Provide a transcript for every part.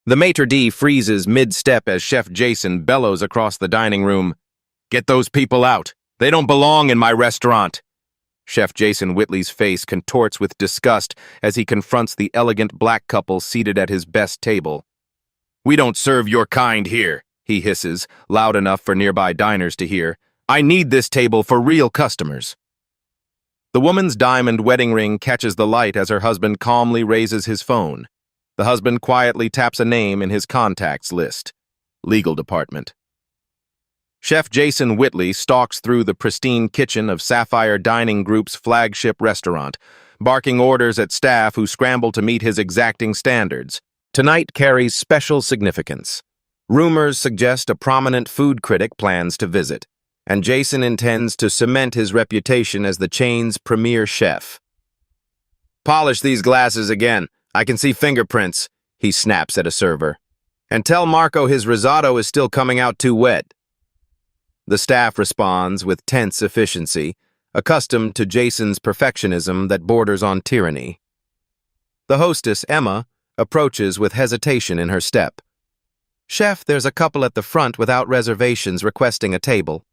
The maitre d' freezes mid-step as Chef Jason bellows across the dining room. "Get those people out! They don't belong in my restaurant!" Chef Jason Whitley's face contorts with disgust as he confronts the elegant black couple seated at his best table. "We don't serve your kind here," he hisses, loud enough for nearby diners to hear. "I need this table for real customers." The woman's diamond wedding ring catches the light as her husband calmly raises his phone. The husband quietly taps a name in his contacts list. Legal department. Chef Jason Whitley stalks through the pristine kitchen of Sapphire Dining Group's flagship restaurant, barking orders at staff who scramble to meet his exacting standards. Tonight carries special significance. Rumors suggest a prominent food critic plans to visit, and Jason intends to cement his reputation as the chain's premier chef. "Polish these glasses again. I can see fingerprints," he snaps at a server. "And tell Marco his risotto is still coming out too wet." The staff responds with tense efficiency, accustomed to Jason's perfectionism that borders on tyranny. The hostess, Emma, approaches with hesitation in her step. "Chef, there's a couple at the front without reservations requesting a table."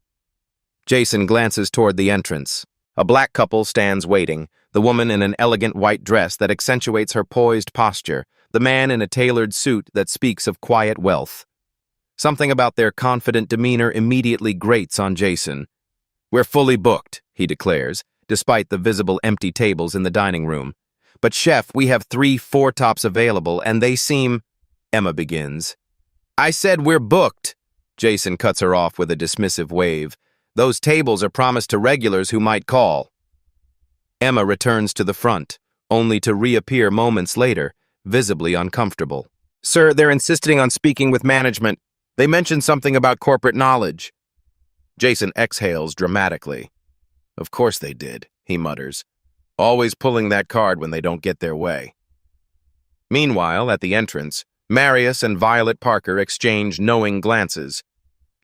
Jason glances toward the entrance. A black couple stands waiting, the woman in an elegant white dress that accentuates her poised posture, the man in a tailored suit that speaks of quiet wealth. Something about their confident demeanor immediately grates on Jason. "We're fully booked," he declares, despite the visible empty tables in the dining room. "But chef, we have 3 four-tops available, and they seem—" Emma begins. "I said we're booked," Jason cuts her off with a dismissive wave. "Those tables are promised to regulars who might call." Emma returns to the front, only to reappear moments later, visibly uncomfortable. "Sir, they're insisting on speaking with management. They mentioned something about corporate knowledge." Jason exhales dramatically. "Of course they did," he mutters, always pulling that card when they don't get their way. Meanwhile, at the entrance, Marius and Violet Parker exchange knowing glances.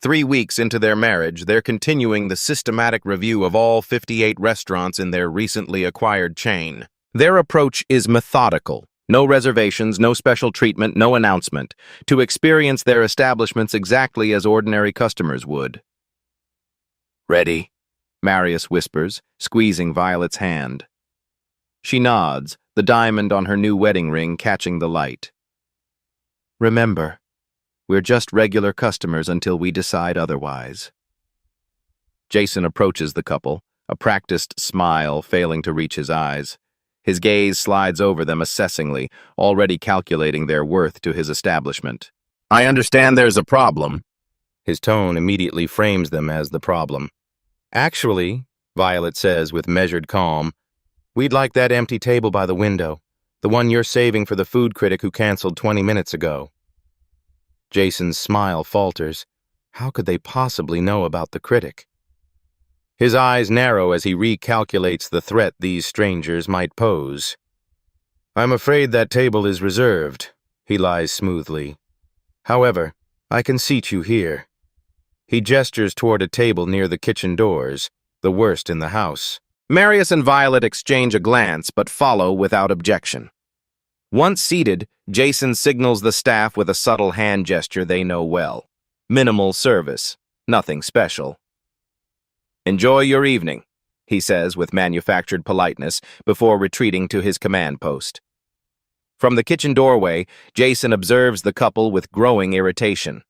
3 weeks into their marriage, they're continuing the systematic review of all 58 restaurants in their recently acquired chain. Their approach is methodical. No reservations, no special treatment, no announcement, to experience their establishments exactly as ordinary customers would. "Ready?" Marius whispers, squeezing Violet's hand. She nods, the diamond on her new wedding ring catching the light. "Remember, we're just regular customers until we decide otherwise." Jason approaches the couple, a practiced smile failing to reach his eyes. His gaze slides over them assessingly, already calculating their worth to his establishment. "I understand there's a problem." His tone immediately frames them as the problem. "Actually," Violet says with measured calm, "we'd like that empty table by the window, the one you're saving for the food critic who canceled 20 minutes ago." Jason's smile falters. How could they possibly know about the critic? His eyes narrow as he recalculates the threat these strangers might pose. "I'm afraid that table is reserved," he lies smoothly. "However, I can seat you here." He gestures toward a table near the kitchen doors, the worst in the house. Marius and Violet exchange a glance but follow without objection. Once seated, Jason signals the staff with a subtle hand gesture they know well. Minimal service, nothing special. "Enjoy your evening," he says with manufactured politeness before retreating to his command post. From the kitchen doorway, Jason observes the couple with growing irritation.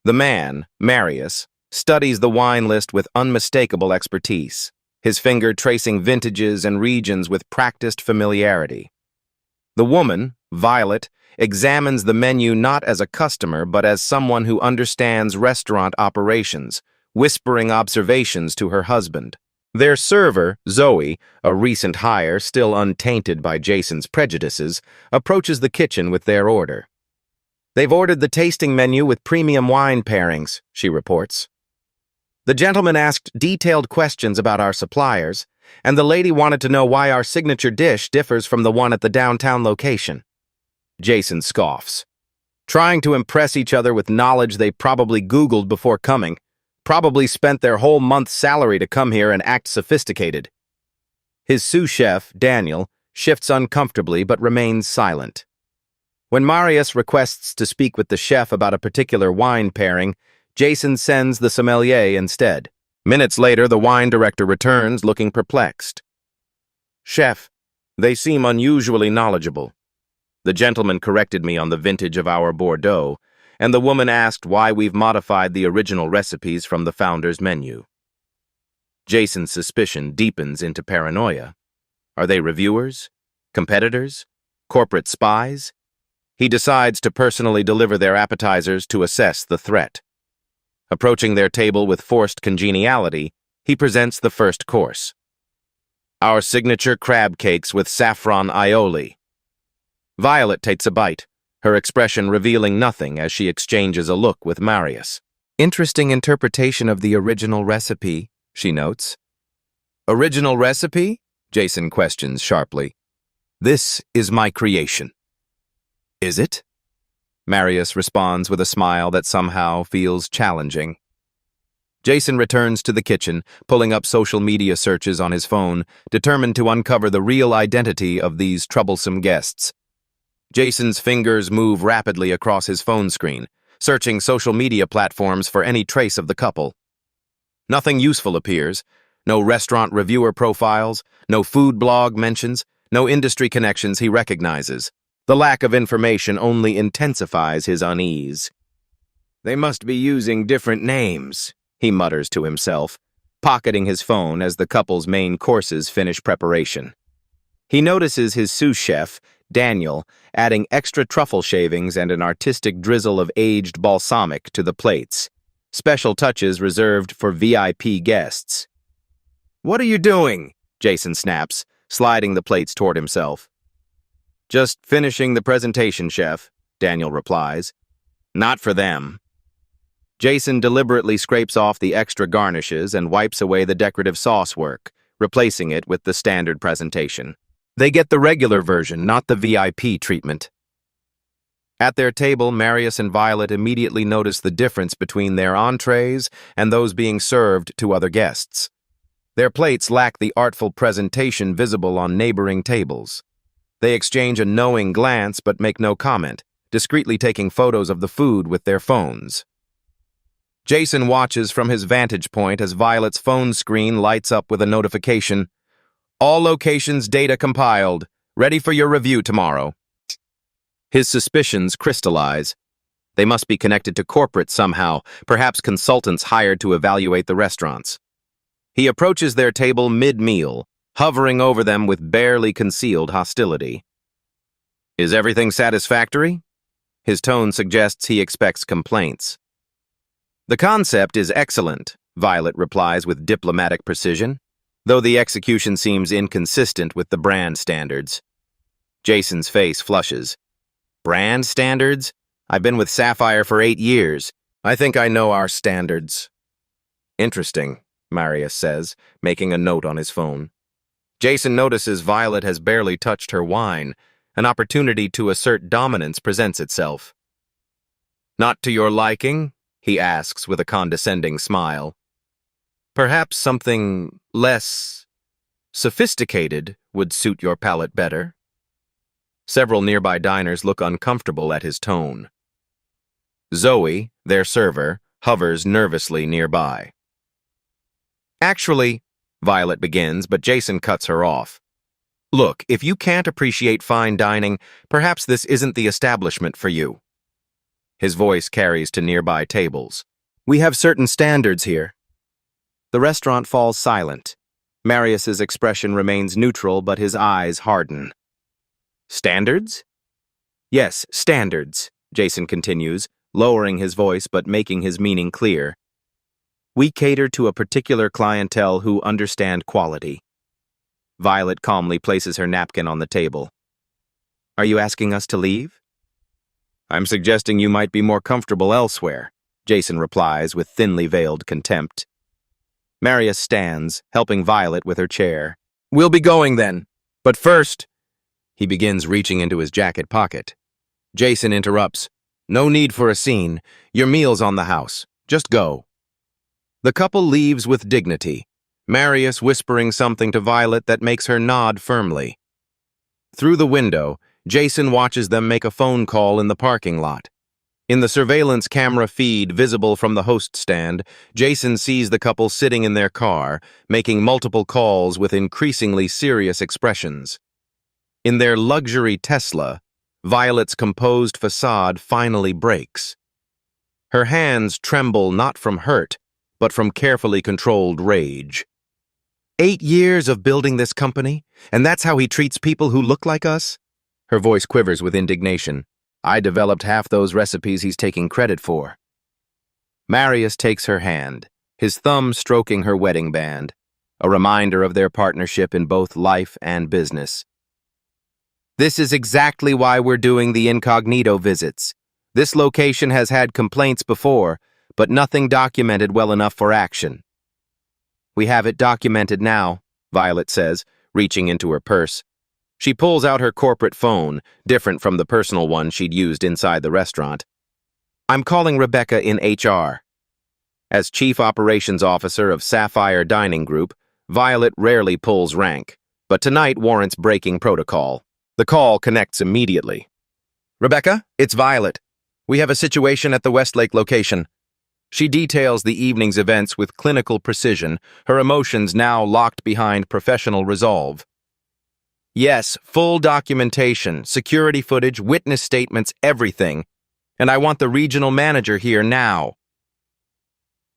The man, Marius, studies the wine list with unmistakable expertise, his finger tracing vintages and regions with practiced familiarity. The woman, Violet, examines the menu not as a customer but as someone who understands restaurant operations, whispering observations to her husband. Their server, Zoe, a recent hire still untainted by Jason's prejudices, approaches the kitchen with their order. "They've ordered the tasting menu with premium wine pairings," she reports. "The gentleman asked detailed questions about our suppliers, and the lady wanted to know why our signature dish differs from the one at the downtown location." Jason scoffs. Trying to impress each other with knowledge they probably Googled before coming. Probably spent their whole month's salary to come here and act sophisticated. His sous chef, Daniel, shifts uncomfortably but remains silent. When Marius requests to speak with the chef about a particular wine pairing, Jason sends the sommelier instead. Minutes later, the wine director returns, looking perplexed. "Chef, they seem unusually knowledgeable. The gentleman corrected me on the vintage of our Bordeaux, and the woman asked why we've modified the original recipes from the founder's menu." Jason's suspicion deepens into paranoia. Are they reviewers? Competitors? Corporate spies? He decides to personally deliver their appetizers to assess the threat. Approaching their table with forced congeniality, he presents the first course. Our signature crab cakes with saffron aioli. Violet takes a bite, her expression revealing nothing as she exchanges a look with Marius. "Interesting interpretation of the original recipe," she notes. "Original recipe?" Jason questions sharply. "This is my creation." "Is it?" Marius responds with a smile that somehow feels challenging. Jason returns to the kitchen, pulling up social media searches on his phone, determined to uncover the real identity of these troublesome guests. Jason's fingers move rapidly across his phone screen, searching social media platforms for any trace of the couple. Nothing useful appears. No restaurant reviewer profiles, no food blog mentions, no industry connections he recognizes. The lack of information only intensifies his unease. "They must be using different names," he mutters to himself, pocketing his phone as the couple's main courses finish preparation. He notices his sous chef, Daniel, adding extra truffle shavings and an artistic drizzle of aged balsamic to the plates, special touches reserved for VIP guests. "What are you doing?" Jason snaps, sliding the plates toward himself. "Just finishing the presentation, chef," Daniel replies. "Not for them." Jason deliberately scrapes off the extra garnishes and wipes away the decorative sauce work, replacing it with the standard presentation. They get the regular version, not the VIP treatment. At their table, Marius and Violet immediately notice the difference between their entrees and those being served to other guests. Their plates lack the artful presentation visible on neighboring tables. They exchange a knowing glance but make no comment, discreetly taking photos of the food with their phones. Jason watches from his vantage point as Violet's phone screen lights up with a notification. "All locations data compiled. Ready for your review tomorrow." His suspicions crystallize. They must be connected to corporate somehow, perhaps consultants hired to evaluate the restaurants. He approaches their table mid-meal, hovering over them with barely concealed hostility. "Is everything satisfactory?" His tone suggests he expects complaints. "The concept is excellent," Violet replies with diplomatic precision, though the execution seems inconsistent with the brand standards. Jason's face flushes. "Brand standards? I've been with Sapphire for 8 years. I think I know our standards." "Interesting," Marius says, making a note on his phone. Jason notices Violet has barely touched her wine. An opportunity to assert dominance presents itself. "Not to your liking?" he asks with a condescending smile. "Perhaps something less sophisticated would suit your palate better." Several nearby diners look uncomfortable at his tone. Zoe, their server, hovers nervously nearby. "Actually," Violet begins, but Jason cuts her off. "Look, if you can't appreciate fine dining, perhaps this isn't the establishment for you." His voice carries to nearby tables. "We have certain standards here." The restaurant falls silent. Marius's expression remains neutral, but his eyes harden. "Standards?" "Yes, standards," Jason continues, lowering his voice but making his meaning clear. "We cater to a particular clientele who understand quality." Violet calmly places her napkin on the table. "Are you asking us to leave?" "I'm suggesting you might be more comfortable elsewhere," Jason replies with thinly veiled contempt. Marius stands, helping Violet with her chair. "We'll be going then. But first—" He begins reaching into his jacket pocket. Jason interrupts. "No need for a scene. Your meal's on the house. Just go." The couple leaves with dignity, Marius whispering something to Violet that makes her nod firmly. Through the window, Jason watches them make a phone call in the parking lot. In the surveillance camera feed visible from the host stand, Jason sees the couple sitting in their car, making multiple calls with increasingly serious expressions. In their luxury Tesla, Violet's composed facade finally breaks. Her hands tremble not from hurt, but from carefully controlled rage. 8 years of building this company, and that's how he treats people who look like us? Her voice quivers with indignation. I developed half those recipes he's taking credit for. Marius takes her hand, his thumb stroking her wedding band, a reminder of their partnership in both life and business. This is exactly why we're doing the incognito visits. This location has had complaints before, but nothing documented well enough for action. We have it documented now, Violet says, reaching into her purse. She pulls out her corporate phone, different from the personal one she'd used inside the restaurant. I'm calling Rebecca in HR. As Chief Operations Officer of Sapphire Dining Group, Violet rarely pulls rank, but tonight warrants breaking protocol. The call connects immediately. Rebecca, it's Violet. We have a situation at the Westlake location. She details the evening's events with clinical precision, her emotions now locked behind professional resolve. Yes, full documentation, security footage, witness statements, everything. And I want the regional manager here now.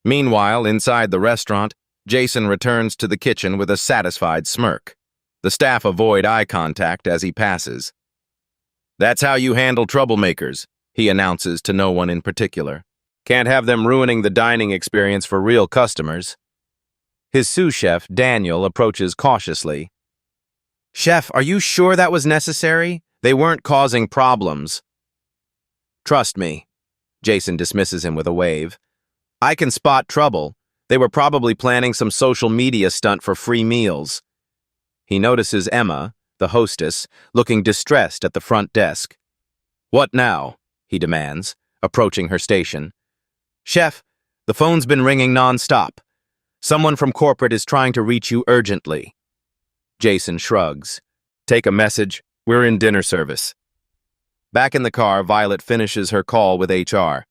Meanwhile, inside the restaurant, Jason returns to the kitchen with a satisfied smirk. The staff avoid eye contact as he passes. That's how you handle troublemakers, he announces to no one in particular. Can't have them ruining the dining experience for real customers. His sous chef, Daniel, approaches cautiously. Chef, are you sure that was necessary? They weren't causing problems. Trust me. Jason dismisses him with a wave. I can spot trouble. They were probably planning some social media stunt for free meals. He notices Emma, the hostess, looking distressed at the front desk. What now? He demands, approaching her station. Chef, the phone's been ringing non-stop. Someone from corporate is trying to reach you urgently. Jason shrugs. Take a message. We're in dinner service. Back in the car, Violet finishes her call with HR.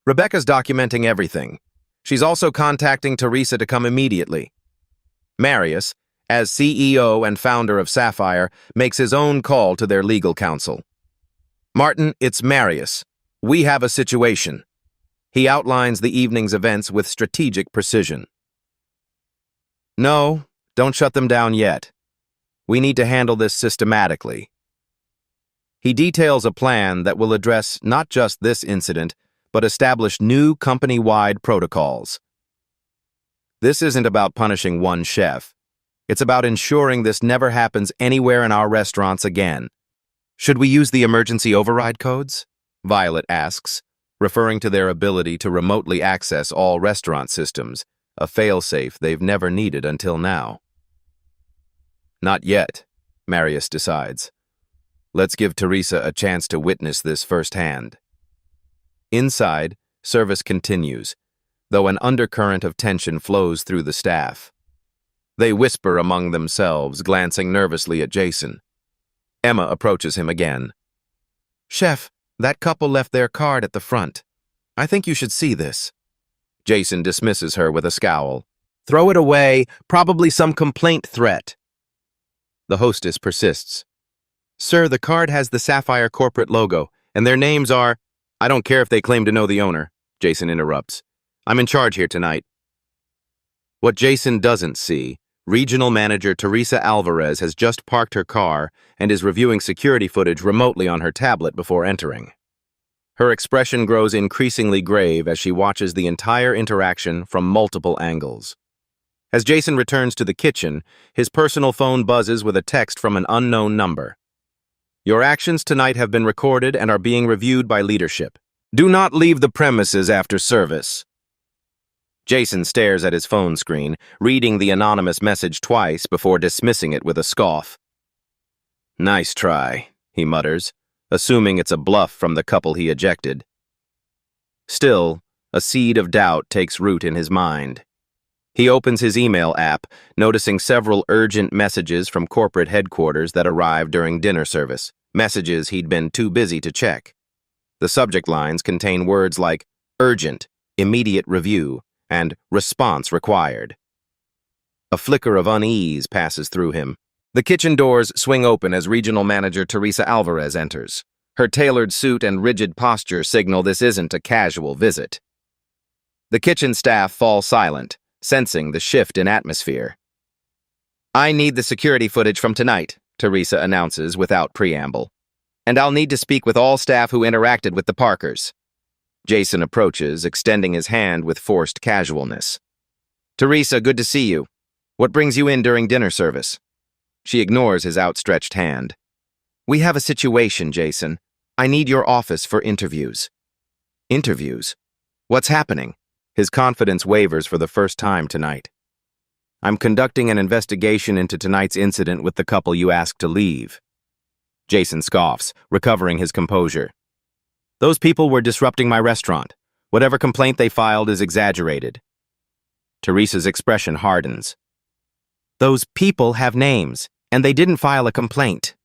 Rebecca's documenting everything. She's also contacting Teresa to come immediately. Marius, as CEO and founder of Sapphire, makes his own call to their legal counsel. Martin, it's Marius. We have a situation. He outlines the evening's events with strategic precision. No, don't shut them down yet. We need to handle this systematically. He details a plan that will address not just this incident, but establish new company-wide protocols. This isn't about punishing one chef. It's about ensuring this never happens anywhere in our restaurants again. Should we use the emergency override codes? Violet asks, referring to their ability to remotely access all restaurant systems, a fail-safe they've never needed until now. Not yet, Marius decides. Let's give Teresa a chance to witness this firsthand. Inside, service continues, though an undercurrent of tension flows through the staff. They whisper among themselves, glancing nervously at Jason. Emma approaches him again. Chef, that couple left their card at the front. I think you should see this. Jason dismisses her with a scowl. Throw it away, probably some complaint threat. The hostess persists. Sir, the card has the Sapphire corporate logo, and their names are... I don't care if they claim to know the owner, Jason interrupts. I'm in charge here tonight. What Jason doesn't see, Regional Manager Teresa Alvarez has just parked her car and is reviewing security footage remotely on her tablet before entering. Her expression grows increasingly grave as she watches the entire interaction from multiple angles. As Jason returns to the kitchen, his personal phone buzzes with a text from an unknown number. Your actions tonight have been recorded and are being reviewed by leadership. Do not leave the premises after service. Jason stares at his phone screen, reading the anonymous message twice before dismissing it with a scoff. Nice try, he mutters, assuming it's a bluff from the couple he ejected. Still, a seed of doubt takes root in his mind. He opens his email app, noticing several urgent messages from corporate headquarters that arrived during dinner service, messages he'd been too busy to check. The subject lines contain words like urgent, immediate review, and response required. A flicker of unease passes through him. The kitchen doors swing open as Regional Manager Teresa Alvarez enters. Her tailored suit and rigid posture signal this isn't a casual visit. The kitchen staff fall silent, sensing the shift in atmosphere. "I need the security footage from tonight," Teresa announces without preamble. "And I'll need to speak with all staff who interacted with the Parkers." Jason approaches, extending his hand with forced casualness. "Teresa, good to see you. What brings you in during dinner service?" She ignores his outstretched hand. "We have a situation, Jason. I need your office for interviews." "Interviews? What's happening?" His confidence wavers for the first time tonight. "I'm conducting an investigation into tonight's incident with the couple you asked to leave." Jason scoffs, recovering his composure. "Those people were disrupting my restaurant. Whatever complaint they filed is exaggerated." Teresa's expression hardens. "Those people have names, and they didn't file a complaint."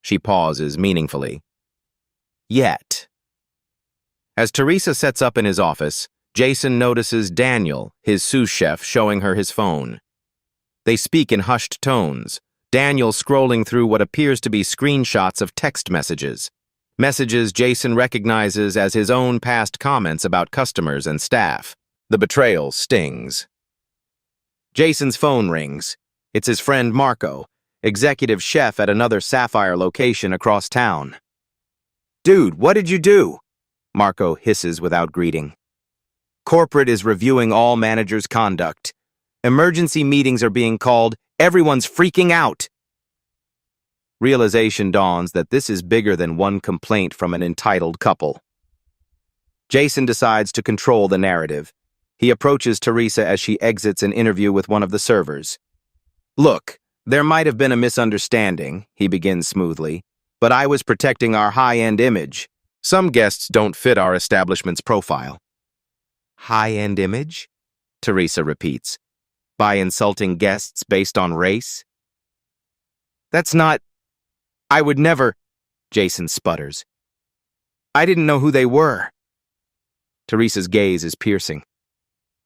She pauses meaningfully. "Yet." As Teresa sets up in his office, Jason notices Daniel, his sous chef, showing her his phone. They speak in hushed tones, Daniel scrolling through what appears to be screenshots of text messages. Messages Jason recognizes as his own past comments about customers and staff. The betrayal stings. Jason's phone rings. It's his friend Marco, executive chef at another Sapphire location across town. "Dude, what did you do?" Marco hisses without greeting. "Corporate is reviewing all managers' conduct. Emergency meetings are being called. Everyone's freaking out." Realization dawns that this is bigger than one complaint from an entitled couple. Jason decides to control the narrative. He approaches Teresa as she exits an interview with one of the servers. "Look, there might have been a misunderstanding," he begins smoothly, "but I was protecting our high-end image. Some guests don't fit our establishment's profile." "High-end image?" Teresa repeats. "By insulting guests based on race?" "That's not... I would never..." Jason sputters. "I didn't know who they were." Teresa's gaze is piercing.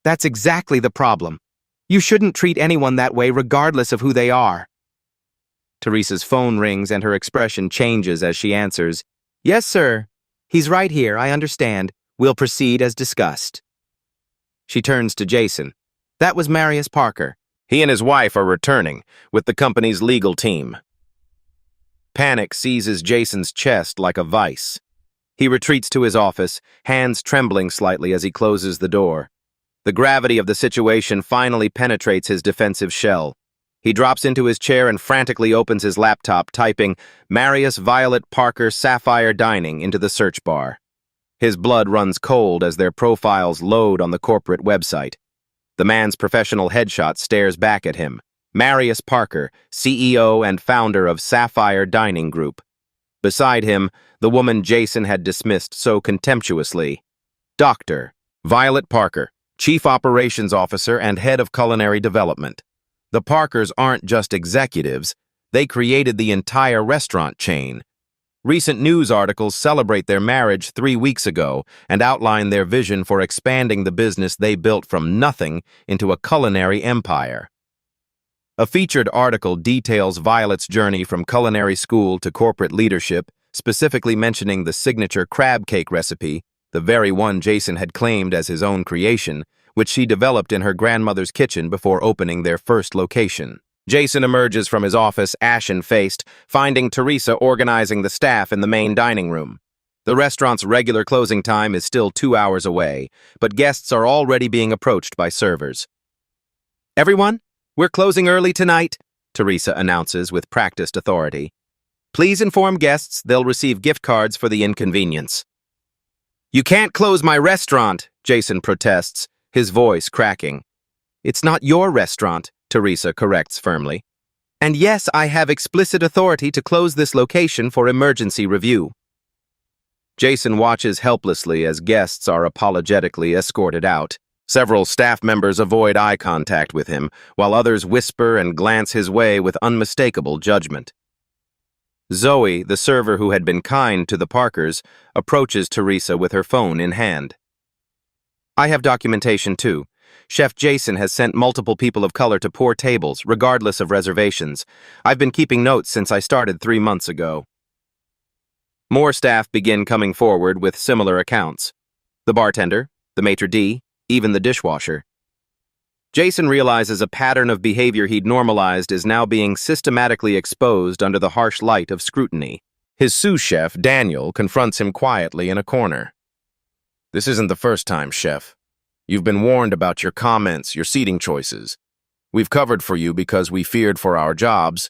"That's exactly the problem. You shouldn't treat anyone that way regardless of who they are." Teresa's phone rings and her expression changes as she answers, "Yes, sir. He's right here, I understand. We'll proceed as discussed." She turns to Jason. "That was Marius Parker. He and his wife are returning with the company's legal team." Panic seizes Jason's chest like a vice. He retreats to his office, hands trembling slightly as he closes the door. The gravity of the situation finally penetrates his defensive shell. He drops into his chair and frantically opens his laptop, typing Marius Violet Parker Sapphire Dining into the search bar. His blood runs cold as their profiles load on the corporate website. The man's professional headshot stares back at him. Marius Parker, CEO and founder of Sapphire Dining Group. Beside him, the woman Jason had dismissed so contemptuously. Dr. Violet Parker, Chief Operations Officer and Head of Culinary Development. The Parkers aren't just executives, they created the entire restaurant chain. Recent news articles celebrate their marriage 3 weeks ago and outline their vision for expanding the business they built from nothing into a culinary empire. A featured article details Violet's journey from culinary school to corporate leadership, specifically mentioning the signature crab cake recipe, the very one Jason had claimed as his own creation, which she developed in her grandmother's kitchen before opening their first location. Jason emerges from his office ashen-faced, finding Teresa organizing the staff in the main dining room. The restaurant's regular closing time is still 2 hours away, but guests are already being approached by servers. "Everyone, we're closing early tonight," Teresa announces with practiced authority. "Please inform guests they'll receive gift cards for the inconvenience." "You can't close my restaurant," Jason protests, his voice cracking. "It's not your restaurant," Teresa corrects firmly. "And yes, I have explicit authority to close this location for emergency review." Jason watches helplessly as guests are apologetically escorted out. Several staff members avoid eye contact with him, while others whisper and glance his way with unmistakable judgment. Zoe, the server who had been kind to the Parkers, approaches Teresa with her phone in hand. I have documentation too. Chef Jason has sent multiple people of color to poor tables, regardless of reservations. I've been keeping notes since I started 3 months ago. More staff begin coming forward with similar accounts. The bartender, the maitre d', even the dishwasher. Jason realizes a pattern of behavior he'd normalized is now being systematically exposed under the harsh light of scrutiny. His sous chef, Daniel, confronts him quietly in a corner. This isn't the first time, chef. You've been warned about your comments, your seating choices. We've covered for you because we feared for our jobs,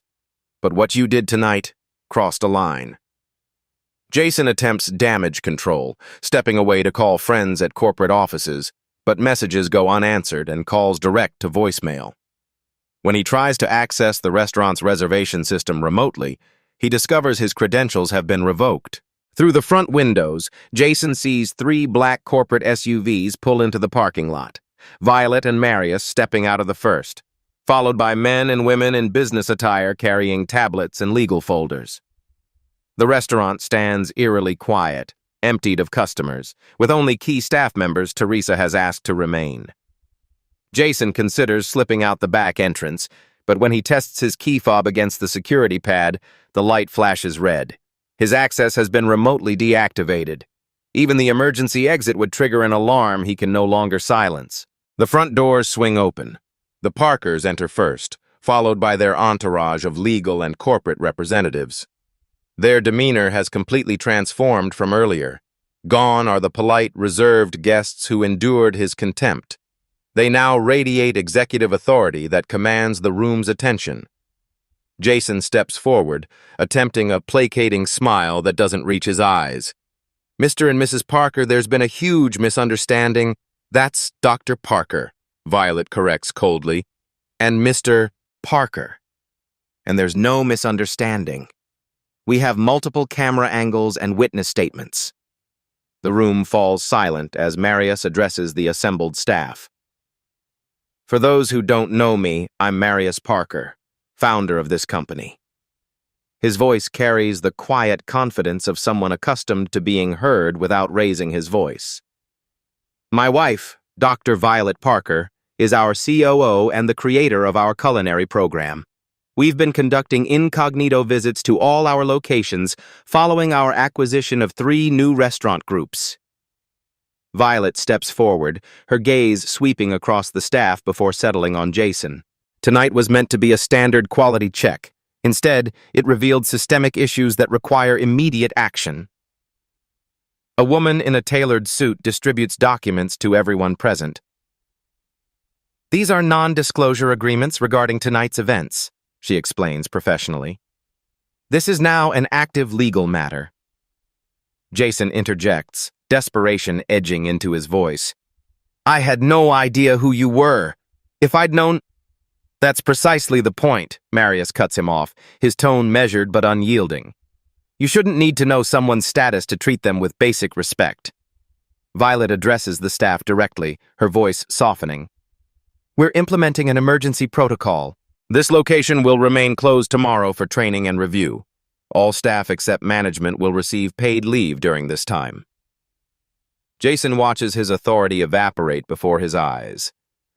but what you did tonight crossed a line. Jason attempts damage control, stepping away to call friends at corporate offices, but messages go unanswered and calls direct to voicemail. When he tries to access the restaurant's reservation system remotely, he discovers his credentials have been revoked. Through the front windows, Jason sees 3 black corporate SUVs pull into the parking lot, Violet and Marius stepping out of the first, followed by men and women in business attire carrying tablets and legal folders. The restaurant stands eerily quiet, emptied of customers, with only key staff members Teresa has asked to remain. Jason considers slipping out the back entrance, but when he tests his key fob against the security pad, the light flashes red. His access has been remotely deactivated. Even the emergency exit would trigger an alarm he can no longer silence. The front doors swing open. The Parkers enter first, followed by their entourage of legal and corporate representatives. Their demeanor has completely transformed from earlier. Gone are the polite, reserved guests who endured his contempt. They now radiate executive authority that commands the room's attention. Jason steps forward, attempting a placating smile that doesn't reach his eyes. Mr. and Mrs. Parker, there's been a huge misunderstanding. That's Dr. Parker, Violet corrects coldly, and Mr. Parker. And there's no misunderstanding. We have multiple camera angles and witness statements. The room falls silent as Marius addresses the assembled staff. For those who don't know me, I'm Marius Parker, founder of this company. His voice carries the quiet confidence of someone accustomed to being heard without raising his voice. My wife, Dr. Violet Parker, is our COO and the creator of our culinary program. We've been conducting incognito visits to all our locations following our acquisition of 3 new restaurant groups. Violet steps forward, her gaze sweeping across the staff before settling on Jason. Tonight was meant to be a standard quality check. Instead, it revealed systemic issues that require immediate action. A woman in a tailored suit distributes documents to everyone present. These are non-disclosure agreements regarding tonight's events, she explains professionally. This is now an active legal matter. Jason interjects, desperation edging into his voice. I had no idea who you were. If I'd known... That's precisely the point, Marius cuts him off, his tone measured but unyielding. You shouldn't need to know someone's status to treat them with basic respect. Violet addresses the staff directly, her voice softening. We're implementing an emergency protocol. This location will remain closed tomorrow for training and review. All staff except management will receive paid leave during this time. Jason watches his authority evaporate before his eyes.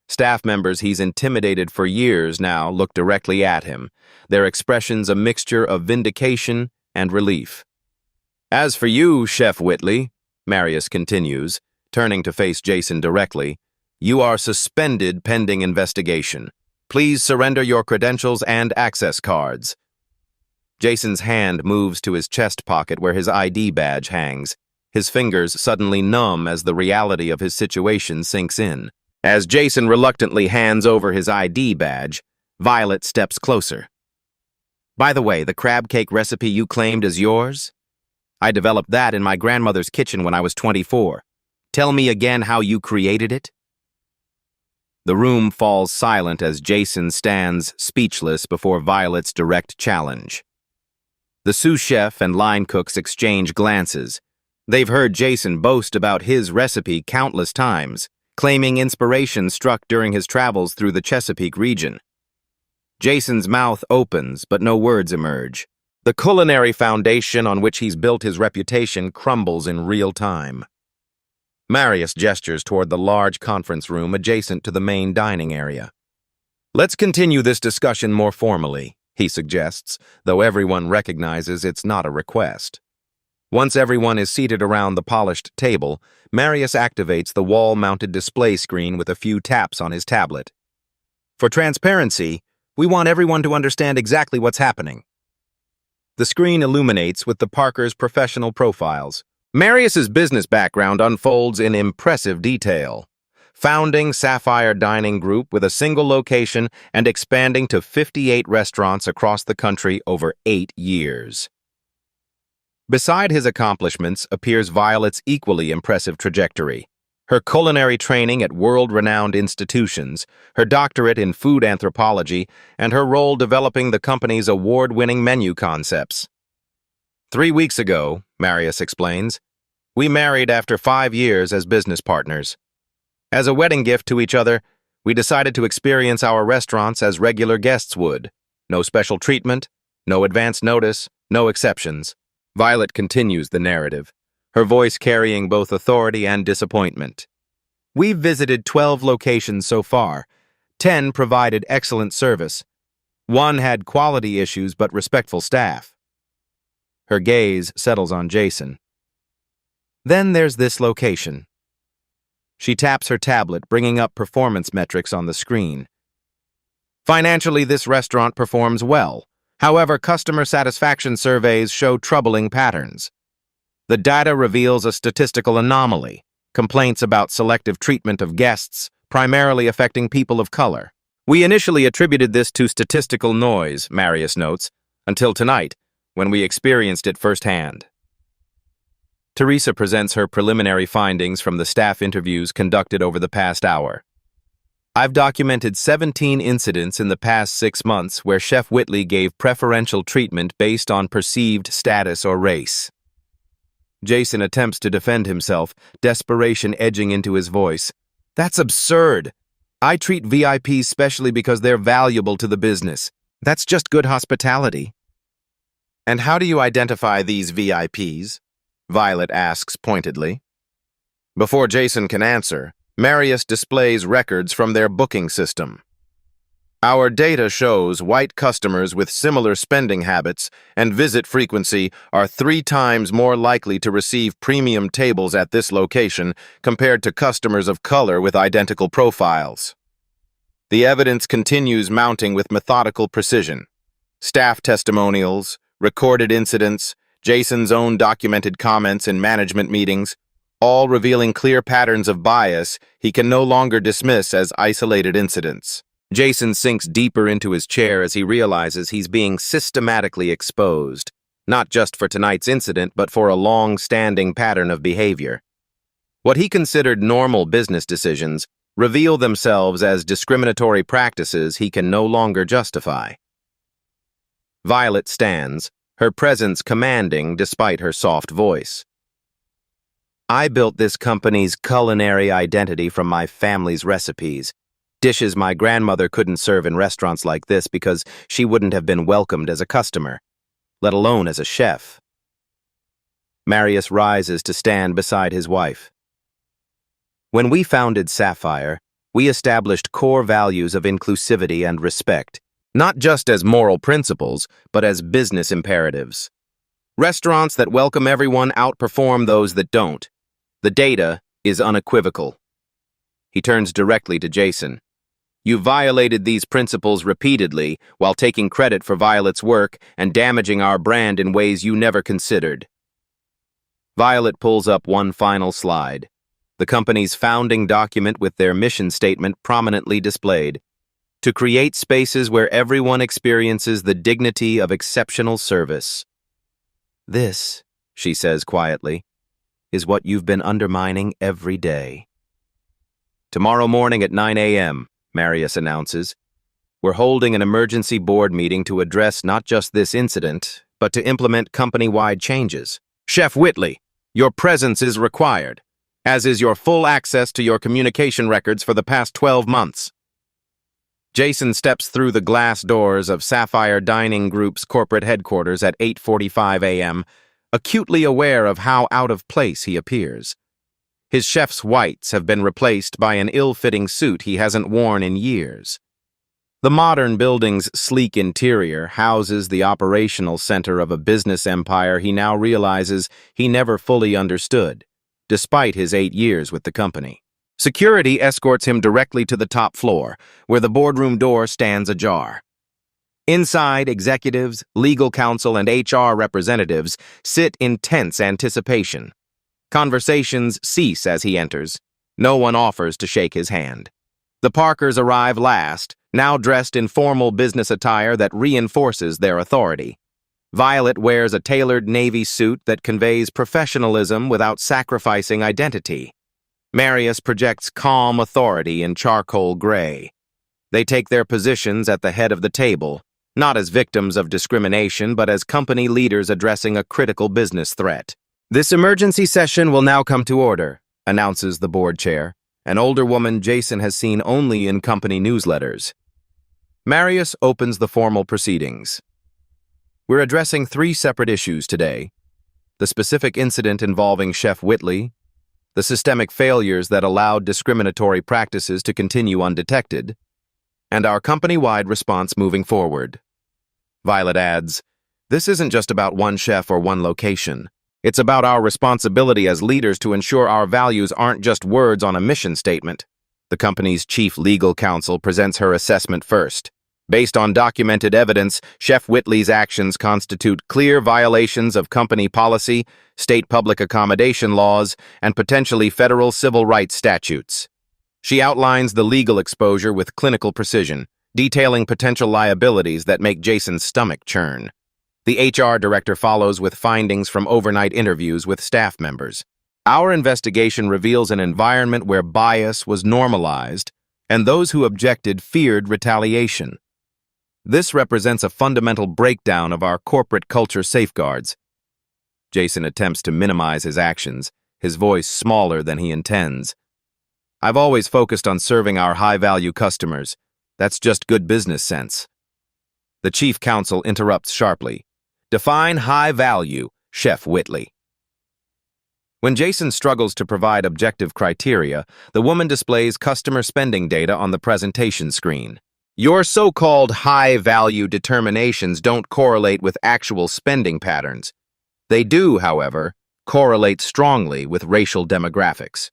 Staff members he's intimidated for years now look directly at him, their expressions a mixture of vindication and relief. As for you, Chef Whitley, Marius continues, turning to face Jason directly, you are suspended pending investigation. Please surrender your credentials and access cards. Jason's hand moves to his chest pocket where his ID badge hangs, his fingers suddenly numb as the reality of his situation sinks in. As Jason reluctantly hands over his ID badge, Violet steps closer. By the way, the crab cake recipe you claimed is yours? I developed that in my grandmother's kitchen when I was 24. Tell me again how you created it? The room falls silent as Jason stands speechless before Violet's direct challenge. The sous chef and line cooks exchange glances. They've heard Jason boast about his recipe countless times. claiming inspiration struck during his travels through the Chesapeake region. Jason's mouth opens, but no words emerge. The culinary foundation on which he's built his reputation crumbles in real time. Marius gestures toward the large conference room adjacent to the main dining area. "Let's continue this discussion more formally," he suggests, though everyone recognizes it's not a request. Once everyone is seated around the polished table, Marius activates the wall-mounted display screen with a few taps on his tablet. "For transparency, we want everyone to understand exactly what's happening." The screen illuminates with the Parkers' professional profiles. Marius's business background unfolds in impressive detail. Founding Sapphire Dining Group with a single location and expanding to 58 restaurants across the country over 8 years. Beside his accomplishments appears Violet's equally impressive trajectory. Her culinary training at world-renowned institutions, her doctorate in food anthropology, and her role developing the company's award-winning menu concepts. 3 weeks ago, Marius explains, we married after 5 years as business partners. As a wedding gift to each other, we decided to experience our restaurants as regular guests would. No special treatment, no advance notice, no exceptions. Violet continues the narrative, her voice carrying both authority and disappointment. We've visited 12 locations so far. 10 provided excellent service. 1 had quality issues but respectful staff. Her gaze settles on Jason. Then there's this location. She taps her tablet, bringing up performance metrics on the screen. Financially, this restaurant performs well. However, customer satisfaction surveys show troubling patterns. The data reveals a statistical anomaly, complaints about selective treatment of guests, primarily affecting people of color. We initially attributed this to statistical noise, Marius notes, until tonight, when we experienced it firsthand. Teresa presents her preliminary findings from the staff interviews conducted over the past hour. I've documented 17 incidents in the past 6 months where Chef Whitley gave preferential treatment based on perceived status or race. Jason attempts to defend himself, desperation edging into his voice. That's absurd. I treat VIPs specially because they're valuable to the business. That's just good hospitality. And how do you identify these VIPs? Violet asks pointedly. Before Jason can answer, Marius displays records from their booking system. Our data shows white customers with similar spending habits and visit frequency are 3 times more likely to receive premium tables at this location compared to customers of color with identical profiles. The evidence continues mounting with methodical precision. Staff testimonials, recorded incidents, Jason's own documented comments in management meetings, all revealing clear patterns of bias he can no longer dismiss as isolated incidents. Jason sinks deeper into his chair as he realizes he's being systematically exposed, not just for tonight's incident, but for a long-standing pattern of behavior. What he considered normal business decisions reveal themselves as discriminatory practices he can no longer justify. Violet stands, her presence commanding despite her soft voice. I built this company's culinary identity from my family's recipes, dishes my grandmother couldn't serve in restaurants like this because she wouldn't have been welcomed as a customer, let alone as a chef. Marius rises to stand beside his wife. When we founded Sapphire, we established core values of inclusivity and respect, not just as moral principles, but as business imperatives. Restaurants that welcome everyone outperform those that don't. The data is unequivocal. He turns directly to Jason. You violated these principles repeatedly while taking credit for Violet's work and damaging our brand in ways you never considered. Violet pulls up one final slide, the company's founding document with their mission statement prominently displayed. To create spaces where everyone experiences the dignity of exceptional service. This, she says quietly, is what you've been undermining every day. Tomorrow morning at 9 a.m., Marius announces, we're holding an emergency board meeting to address not just this incident, but to implement company-wide changes. Chef Whitley, your presence is required. as is your full access to your communication records for the past 12 months. Jason steps through the glass doors of Sapphire Dining Group's corporate headquarters at 8:45 a.m., acutely aware of how out of place he appears. His chef's whites have been replaced by an ill-fitting suit he hasn't worn in years. The modern building's sleek interior houses the operational center of a business empire he now realizes he never fully understood, despite his 8 years with the company. Security escorts him directly to the top floor, where the boardroom door stands ajar. Inside, executives, legal counsel, and HR representatives sit in tense anticipation. Conversations cease as he enters. No one offers to shake his hand. The Parkers arrive last, now dressed in formal business attire that reinforces their authority. Violet wears a tailored navy suit that conveys professionalism without sacrificing identity. Marius projects calm authority in charcoal gray. They take their positions at the head of the table, not as victims of discrimination, but as company leaders addressing a critical business threat. "This emergency session will now come to order," announces the board chair, an older woman Jason has seen only in company newsletters. Marius opens the formal proceedings. "We're addressing 3 separate issues today: the specific incident involving Chef Whitley, the systemic failures that allowed discriminatory practices to continue undetected, and our company-wide response moving forward." Violet adds, "This isn't just about one chef or one location. It's about our responsibility as leaders to ensure our values aren't just words on a mission statement." The company's chief legal counsel presents her assessment first. Based on documented evidence, Chef Whitley's actions constitute clear violations of company policy, state public accommodation laws, and potentially federal civil rights statutes. She outlines the legal exposure with clinical precision, detailing potential liabilities that make Jason's stomach churn. The HR director follows with findings from overnight interviews with staff members. "Our investigation reveals an environment where bias was normalized, and those who objected feared retaliation. This represents a fundamental breakdown of our corporate culture safeguards." Jason attempts to minimize his actions, his voice smaller than he intends. "I've always focused on serving our high-value customers. That's just good business sense." The chief counsel interrupts sharply. "Define high value, Chef Whitley." When Jason struggles to provide objective criteria, the woman displays customer spending data on the presentation screen. "Your so-called high-value determinations don't correlate with actual spending patterns. They do, however, correlate strongly with racial demographics."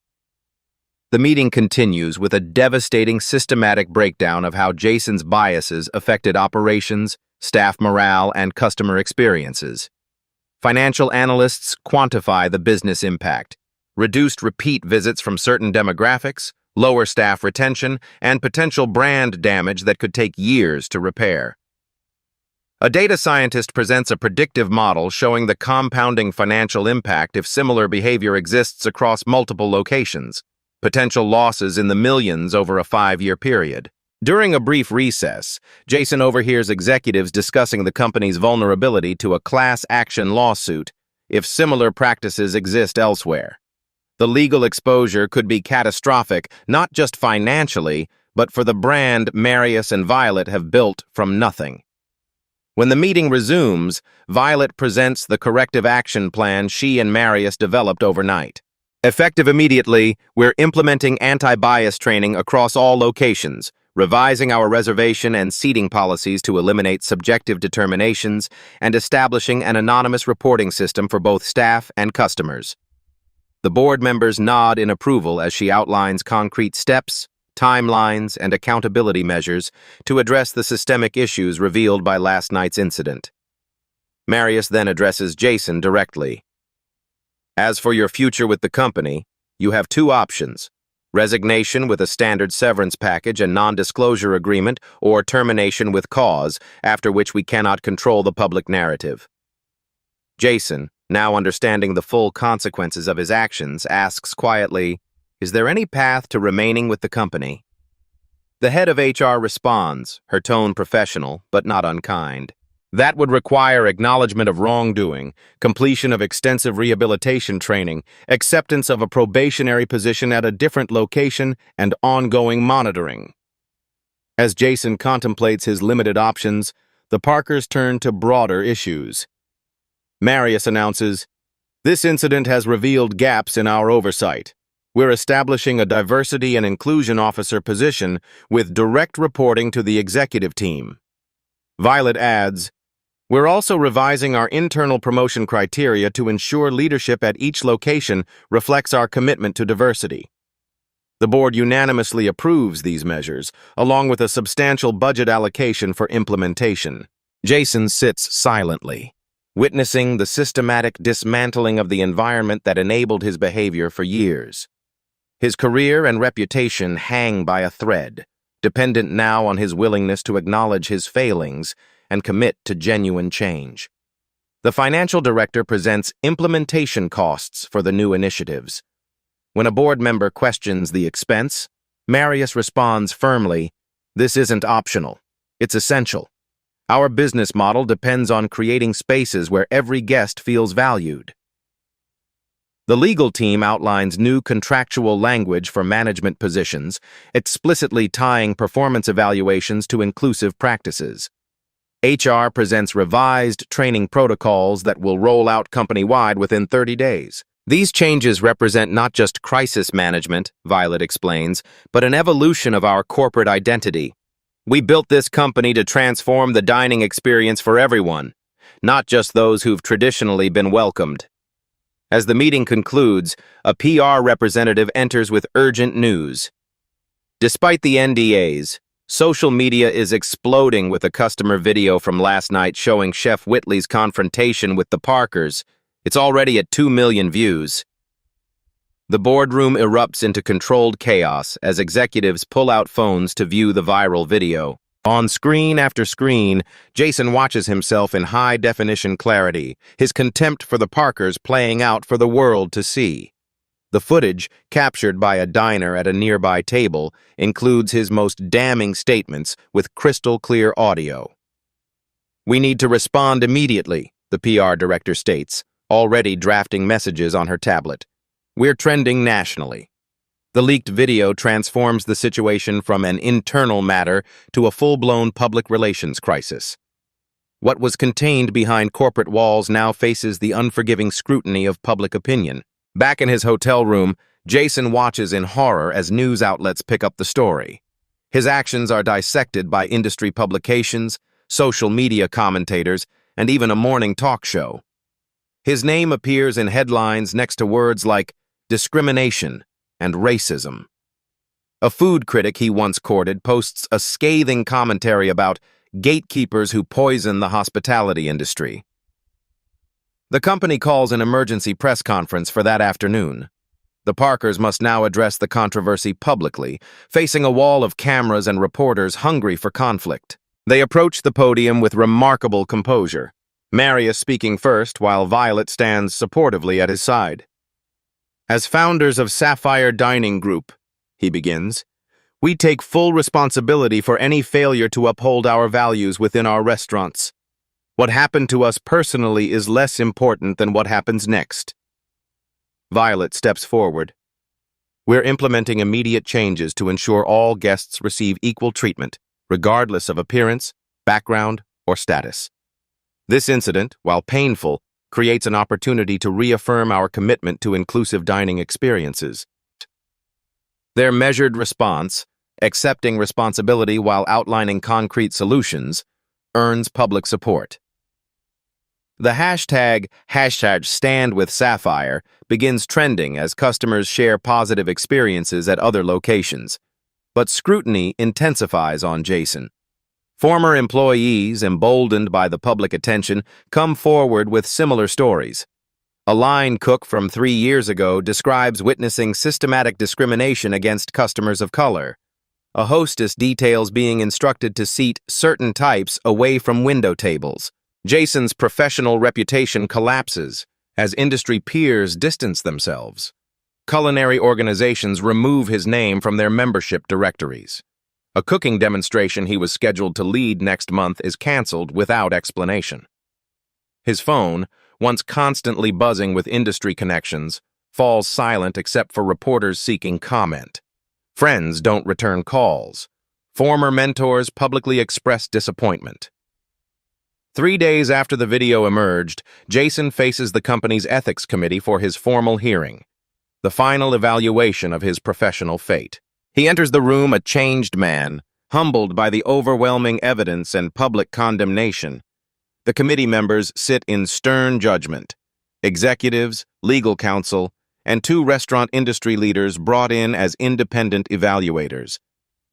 The meeting continues with a devastating systematic breakdown of how Jason's biases affected operations, staff morale, and customer experiences. Financial analysts quantify the business impact: reduced repeat visits from certain demographics, lower staff retention, and potential brand damage that could take years to repair. A data scientist presents a predictive model showing the compounding financial impact if similar behavior exists across multiple locations, potential losses in the millions over a 5-year period. During a brief recess, Jason overhears executives discussing the company's vulnerability to a class action lawsuit if similar practices exist elsewhere. The legal exposure could be catastrophic, not just financially, but for the brand Marius and Violet have built from nothing. When the meeting resumes, Violet presents the corrective action plan she and Marius developed overnight. "Effective immediately, we're implementing anti-bias training across all locations, revising our reservation and seating policies to eliminate subjective determinations, and establishing an anonymous reporting system for both staff and customers." The board members nod in approval as she outlines concrete steps, timelines, and accountability measures to address the systemic issues revealed by last night's incident. Marius then addresses Jason directly. "As for your future with the company, you have 2 options: resignation with a standard severance package and non-disclosure agreement, or termination with cause, after which we cannot control the public narrative." Jason, now understanding the full consequences of his actions, asks quietly, "Is there any path to remaining with the company?" The head of HR responds, her tone professional but not unkind. That would require acknowledgement of wrongdoing, completion of extensive rehabilitation training, acceptance of a probationary position at a different location, and ongoing monitoring. As Jason contemplates his limited options, the Parkers turn to broader issues. Marius announces, "This incident has revealed gaps in our oversight. We're establishing a diversity and inclusion officer position with direct reporting to the executive team." Violet adds, "We're also revising our internal promotion criteria to ensure leadership at each location reflects our commitment to diversity." The board unanimously approves these measures, along with a substantial budget allocation for implementation. Jason sits silently, witnessing the systematic dismantling of the environment that enabled his behavior for years. His career and reputation hang by a thread, dependent now on his willingness to acknowledge his failings and commit to genuine change. The financial director presents implementation costs for the new initiatives. When a board member questions the expense, Marius responds firmly, "This isn't optional. It's essential. Our business model depends on creating spaces where every guest feels valued." The legal team outlines new contractual language for management positions, explicitly tying performance evaluations to inclusive practices. HR presents revised training protocols that will roll out company-wide within 30 days. These changes represent not just crisis management, Violet explains, but an evolution of our corporate identity. We built this company to transform the dining experience for everyone, not just those who've traditionally been welcomed. As the meeting concludes, a PR representative enters with urgent news. Despite the NDAs, social media is exploding with a customer video from last night showing Chef Whitley's confrontation with the Parkers. It's already at 2 million views. The boardroom erupts into controlled chaos as executives pull out phones to view the viral video. On screen after screen, Jason watches himself in high-definition clarity, his contempt for the Parkers playing out for the world to see. The footage, captured by a diner at a nearby table, includes his most damning statements with crystal-clear audio. "We need to respond immediately," the PR director states, already drafting messages on her tablet. "We're trending nationally." The leaked video transforms the situation from an internal matter to a full-blown public relations crisis. What was contained behind corporate walls now faces the unforgiving scrutiny of public opinion. Back in his hotel room, Jason watches in horror as news outlets pick up the story. His actions are dissected by industry publications, social media commentators, and even a morning talk show. His name appears in headlines next to words like discrimination and racism. A food critic he once courted posts a scathing commentary about gatekeepers who poison the hospitality industry. The company calls an emergency press conference for that afternoon. The Parkers must now address the controversy publicly, facing a wall of cameras and reporters hungry for conflict. They approach the podium with remarkable composure, Marius speaking first while Violet stands supportively at his side. "As founders of Sapphire Dining Group," he begins, "we take full responsibility for any failure to uphold our values within our restaurants. What happened to us personally is less important than what happens next." Violet steps forward. "We're implementing immediate changes to ensure all guests receive equal treatment, regardless of appearance, background, or status. This incident, while painful, creates an opportunity to reaffirm our commitment to inclusive dining experiences." Their measured response, accepting responsibility while outlining concrete solutions, earns public support. The hashtag #StandWithSapphire begins trending as customers share positive experiences at other locations. But scrutiny intensifies on Jason. Former employees, emboldened by the public attention, come forward with similar stories. A line cook from 3 years ago describes witnessing systematic discrimination against customers of color. A hostess details being instructed to seat certain types away from window tables. Jason's professional reputation collapses as industry peers distance themselves. Culinary organizations remove his name from their membership directories. A cooking demonstration he was scheduled to lead next month is canceled without explanation. His phone, once constantly buzzing with industry connections, falls silent except for reporters seeking comment. Friends don't return calls. Former mentors publicly express disappointment. 3 days after the video emerged, Jason faces the company's ethics committee for his formal hearing, the final evaluation of his professional fate. He enters the room a changed man, humbled by the overwhelming evidence and public condemnation. The committee members sit in stern judgment. Executives, legal counsel, and 2 restaurant industry leaders brought in as independent evaluators.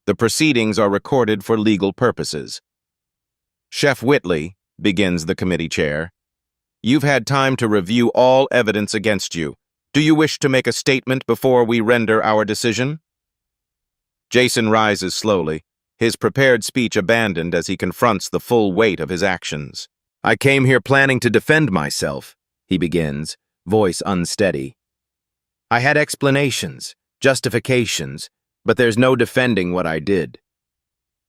The proceedings are recorded for legal purposes. Chef Whitley, begins the committee chair, you've had time to review all evidence against you. Do you wish to make a statement before we render our decision? Jason rises slowly, his prepared speech abandoned as he confronts the full weight of his actions. I came here planning to defend myself, he begins, voice unsteady. I had explanations, justifications, but there's no defending what I did.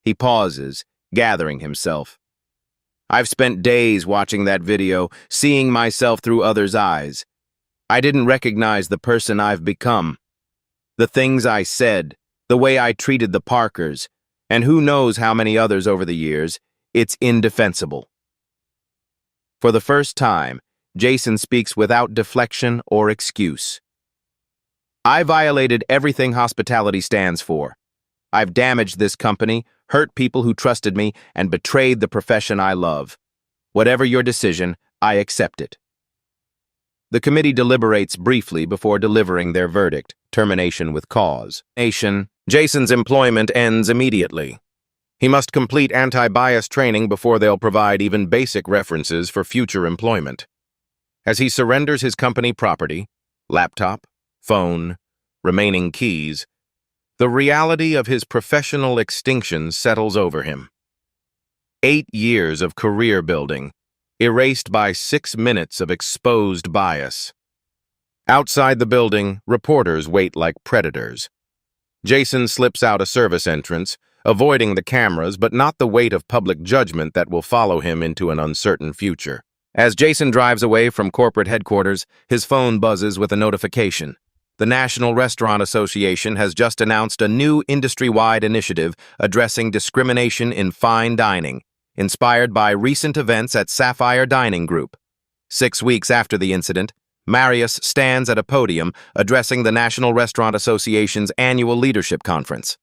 He pauses, gathering himself. I've spent days watching that video, seeing myself through others' eyes. I didn't recognize the person I've become. The things I said, the way I treated the Parkers, and who knows how many others over the years, it's indefensible. For the first time, Jason speaks without deflection or excuse. I violated everything hospitality stands for. I've damaged this company, hurt people who trusted me, and betrayed the profession I love. Whatever your decision, I accept it. The committee deliberates briefly before delivering their verdict, termination with cause. Jason's employment ends immediately. He must complete anti-bias training before they'll provide even basic references for future employment. As he surrenders his company property, laptop, phone, remaining keys, the reality of his professional extinction settles over him. 8 years of career building, erased by 6 minutes of exposed bias. Outside the building, reporters wait like predators. Jason slips out a service entrance, avoiding the cameras but not the weight of public judgment that will follow him into an uncertain future. As Jason drives away from corporate headquarters, his phone buzzes with a notification. The National Restaurant Association has just announced a new industry-wide initiative addressing discrimination in fine dining, inspired by recent events at Sapphire Dining Group. 6 weeks after the incident, Marius stands at a podium addressing the National Restaurant Association's annual leadership conference.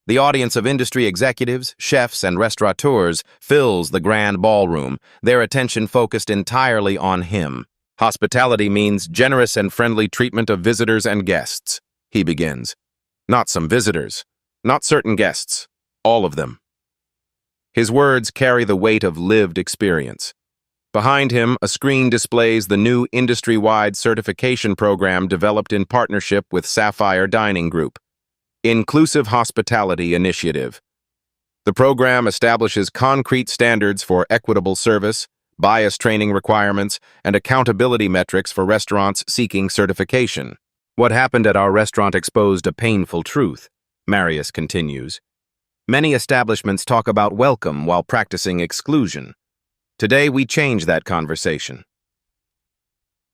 The audience of industry executives, chefs, and restaurateurs fills the grand ballroom, their attention focused entirely on him. Hospitality means generous and friendly treatment of visitors and guests, he begins. Not some visitors, not certain guests, all of them. His words carry the weight of lived experience. Behind him, a screen displays the new industry-wide certification program developed in partnership with Sapphire Dining Group, Inclusive Hospitality Initiative. The program establishes concrete standards for equitable service, bias training requirements, and accountability metrics for restaurants seeking certification. What happened at our restaurant exposed a painful truth, Marius continues. Many establishments talk about welcome while practicing exclusion. Today, we change that conversation.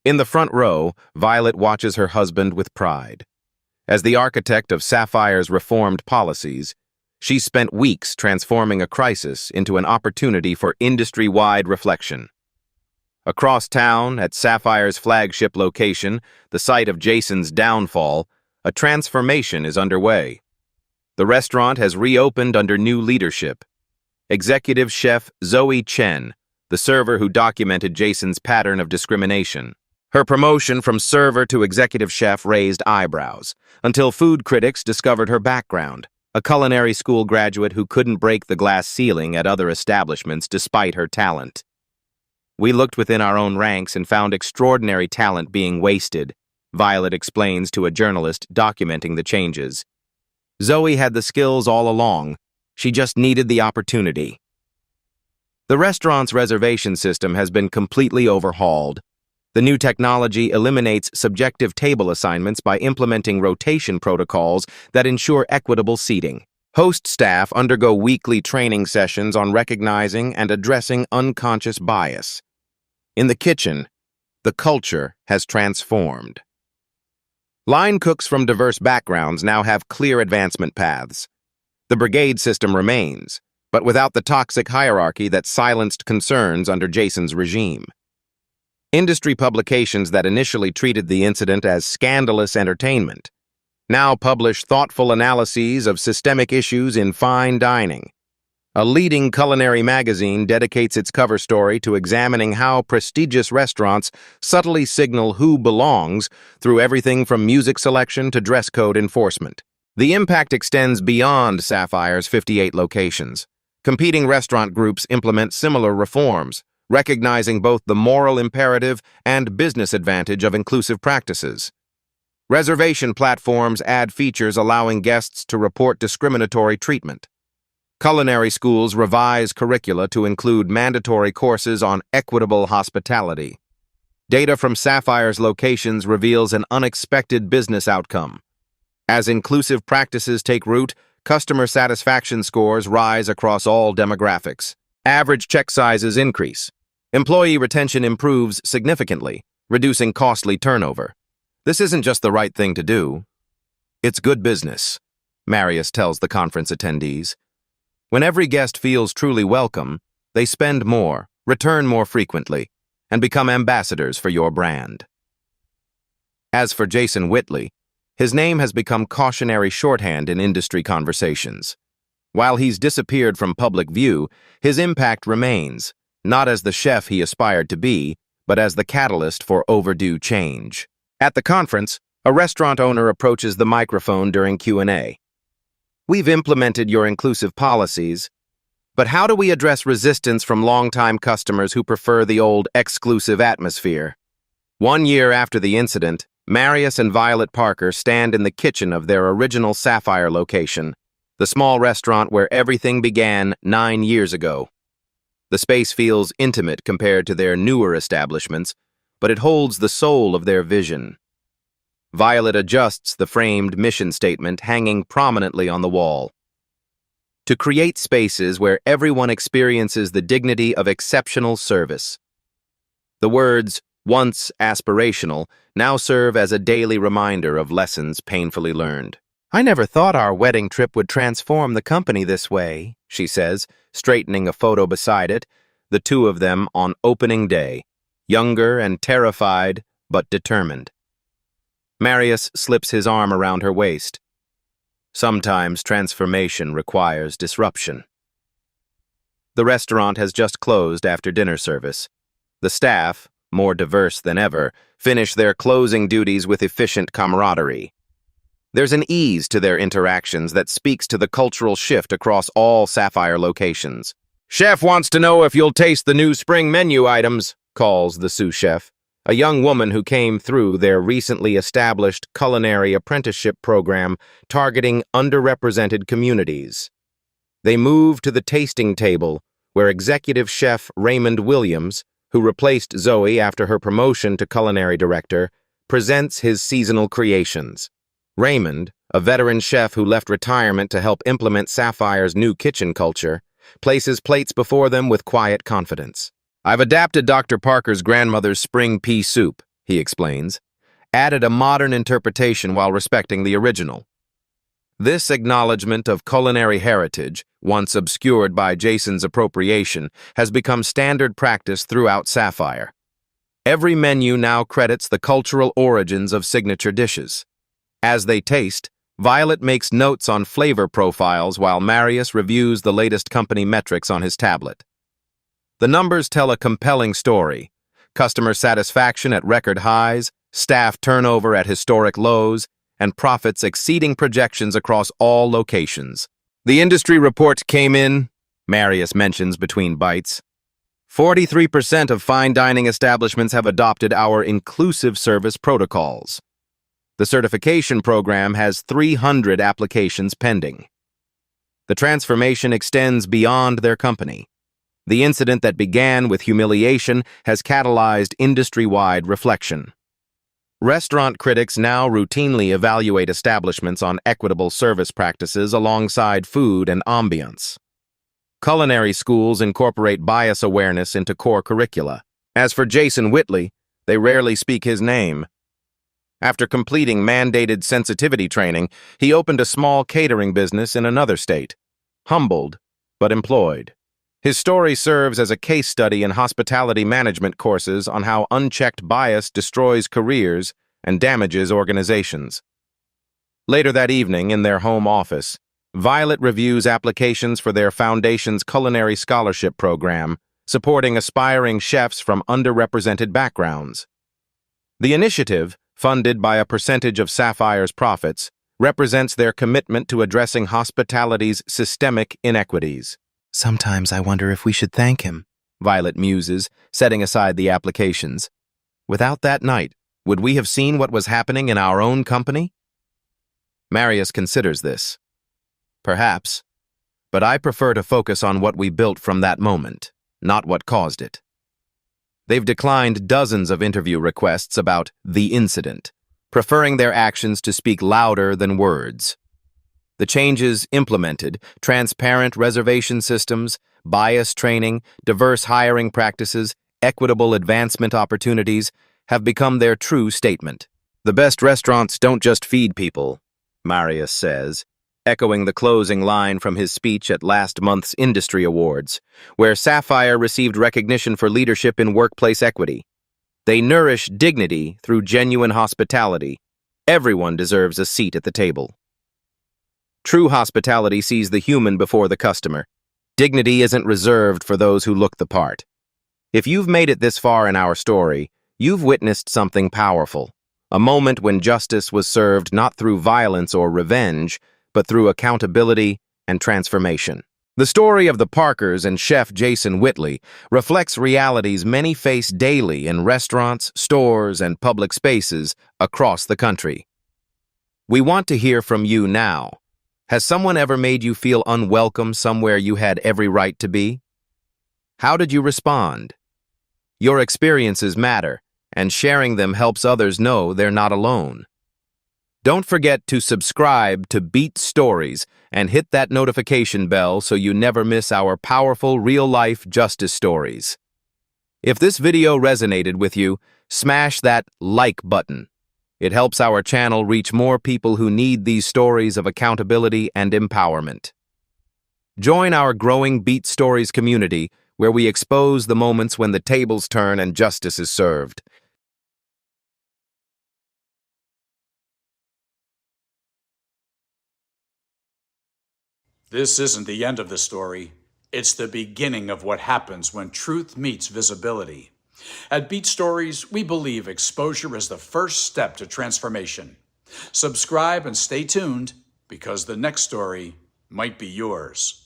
In the front row, Violet watches her husband with pride. As the architect of Sapphire's reformed policies, she spent weeks transforming a crisis into an opportunity for industry-wide reflection. Across town, at Sapphire's flagship location, the site of Jason's downfall, a transformation is underway. The restaurant has reopened under new leadership. Executive chef Zoe Chen, the server who documented Jason's pattern of discrimination. Her promotion from server to executive chef raised eyebrows, until food critics discovered her background. A culinary school graduate who couldn't break the glass ceiling at other establishments despite her talent. We looked within our own ranks and found extraordinary talent being wasted, Violet explains to a journalist documenting the changes. Zoe had the skills all along. She just needed the opportunity. The restaurant's reservation system has been completely overhauled. The new technology eliminates subjective table assignments by implementing rotation protocols that ensure equitable seating. Host staff undergo weekly training sessions on recognizing and addressing unconscious bias. In the kitchen, the culture has transformed. Line cooks from diverse backgrounds now have clear advancement paths. The brigade system remains, but without the toxic hierarchy that silenced concerns under Jason's regime. Industry publications that initially treated the incident as scandalous entertainment now publish thoughtful analyses of systemic issues in fine dining. A leading culinary magazine dedicates its cover story to examining how prestigious restaurants subtly signal who belongs through everything from music selection to dress code enforcement. The impact extends beyond Sapphire's 58 locations. Competing restaurant groups implement similar reforms, recognizing both the moral imperative and business advantage of inclusive practices. Reservation platforms add features allowing guests to report discriminatory treatment. Culinary schools revise curricula to include mandatory courses on equitable hospitality. Data from Sapphire's locations reveals an unexpected business outcome. As inclusive practices take root, customer satisfaction scores rise across all demographics. Average check sizes increase. Employee retention improves significantly, reducing costly turnover. This isn't just the right thing to do. It's good business, Marius tells the conference attendees. When every guest feels truly welcome, they spend more, return more frequently, and become ambassadors for your brand. As for Jason Whitley, his name has become cautionary shorthand in industry conversations. While he's disappeared from public view, his impact remains, not as the chef he aspired to be, but as the catalyst for overdue change. At the conference, a restaurant owner approaches the microphone during Q&A. We've implemented your inclusive policies, but how do we address resistance from longtime customers who prefer the old exclusive atmosphere? 1 year after the incident, Marius and Violet Parker stand in the kitchen of their original Sapphire location, the small restaurant where everything began 9 years ago. The space feels intimate compared to their newer establishments, but it holds the soul of their vision. Violet adjusts the framed mission statement hanging prominently on the wall. To create spaces where everyone experiences the dignity of exceptional service. The words, once aspirational, now serve as a daily reminder of lessons painfully learned. I never thought our wedding trip would transform the company this way, she says, straightening a photo beside it, the two of them on opening day, younger and terrified, but determined. Marius slips his arm around her waist. Sometimes transformation requires disruption. The restaurant has just closed after dinner service. The staff, more diverse than ever, finish their closing duties with efficient camaraderie. There's an ease to their interactions that speaks to the cultural shift across all Sapphire locations. Chef wants to know if you'll taste the new spring menu items, calls the sous chef, a young woman who came through their recently established culinary apprenticeship program targeting underrepresented communities. They move to the tasting table, where executive chef Raymond Williams, who replaced Zoe after her promotion to culinary director, presents his seasonal creations. Raymond, a veteran chef who left retirement to help implement Sapphire's new kitchen culture, places plates before them with quiet confidence. I've adapted Dr. Parker's grandmother's spring pea soup, he explains, added a modern interpretation while respecting the original. This acknowledgement of culinary heritage, once obscured by Jason's appropriation, has become standard practice throughout Sapphire. Every menu now credits the cultural origins of signature dishes. As they taste, Violet makes notes on flavor profiles while Marius reviews the latest company metrics on his tablet. The numbers tell a compelling story. Customer satisfaction at record highs, staff turnover at historic lows, and profits exceeding projections across all locations. The industry report came in, Marius mentions between bites. 43% of fine dining establishments have adopted our inclusive service protocols. The certification program has 300 applications pending. The transformation extends beyond their company. The incident that began with humiliation has catalyzed industry-wide reflection. Restaurant critics now routinely evaluate establishments on equitable service practices alongside food and ambience. Culinary schools incorporate bias awareness into core curricula. As for Jason Whitley, they rarely speak his name. After completing mandated sensitivity training, he opened a small catering business in another state. Humbled, but employed. His story serves as a case study in hospitality management courses on how unchecked bias destroys careers and damages organizations. Later that evening, in their home office, Violet reviews applications for their foundation's culinary scholarship program, supporting aspiring chefs from underrepresented backgrounds. The initiative, funded by a percentage of Sapphire's profits, represents their commitment to addressing hospitality's systemic inequities. "Sometimes I wonder if we should thank him," Violet muses, setting aside the applications. "Without that night, would we have seen what was happening in our own company?" Marius considers this. "Perhaps, but I prefer to focus on what we built from that moment, not what caused it." They've declined dozens of interview requests about the incident, preferring their actions to speak louder than words. The changes implemented, transparent reservation systems, bias training, diverse hiring practices, equitable advancement opportunities, have become their true statement. "The best restaurants don't just feed people," Marius says, echoing the closing line from his speech at last month's Industry Awards, where Sapphire received recognition for leadership in workplace equity. "They nourish dignity through genuine hospitality. Everyone deserves a seat at the table." True hospitality sees the human before the customer. Dignity isn't reserved for those who look the part. If you've made it this far in our story, you've witnessed something powerful, a moment when justice was served not through violence or revenge, but through accountability and transformation. The story of the Parkers and chef Jason Whitley reflects realities many face daily in restaurants, stores, and public spaces across the country. We want to hear from you now. Has someone ever made you feel unwelcome somewhere you had every right to be? How did you respond? Your experiences matter, and sharing them helps others know they're not alone. Don't forget to subscribe to Beat Stories and hit that notification bell so you never miss our powerful real-life justice stories. If this video resonated with you, smash that like button. It helps our channel reach more people who need these stories of accountability and empowerment. Join our growing Beat Stories community, where we expose the moments when the tables turn and justice is served. This isn't the end of the story. It's the beginning of what happens when truth meets visibility. At Beat Stories, we believe exposure is the first step to transformation. Subscribe and stay tuned, because the next story might be yours.